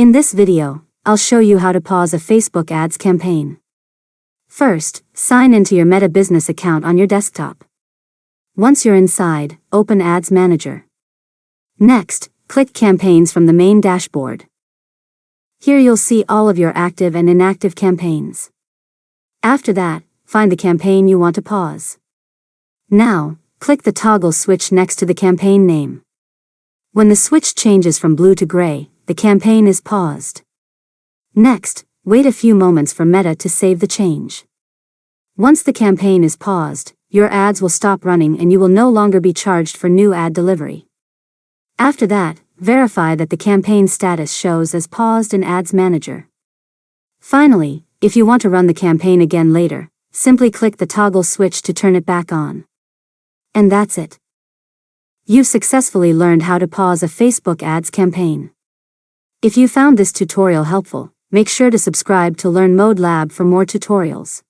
In this video, I'll show you how to pause a Facebook ads campaign. First, sign into your Meta business account on your desktop. Once you're inside, open Ads Manager. Next, click Campaigns from the main dashboard. Here you'll see all of your active and inactive campaigns. After that, find the campaign you want to pause. Now, click the toggle switch next to the campaign name. When the switch changes from blue to gray, the campaign is paused. Next, wait a few moments for Meta to save the change. Once the campaign is paused, your ads will stop running and you will no longer be charged for new ad delivery. After that, verify that the campaign status shows as paused in Ads Manager. Finally, if you want to run the campaign again later, simply click the toggle switch to turn it back on. And that's it. You've successfully learned how to pause a Facebook ads campaign. If you found this tutorial helpful, make sure to subscribe to Learn Mode Lab for more tutorials.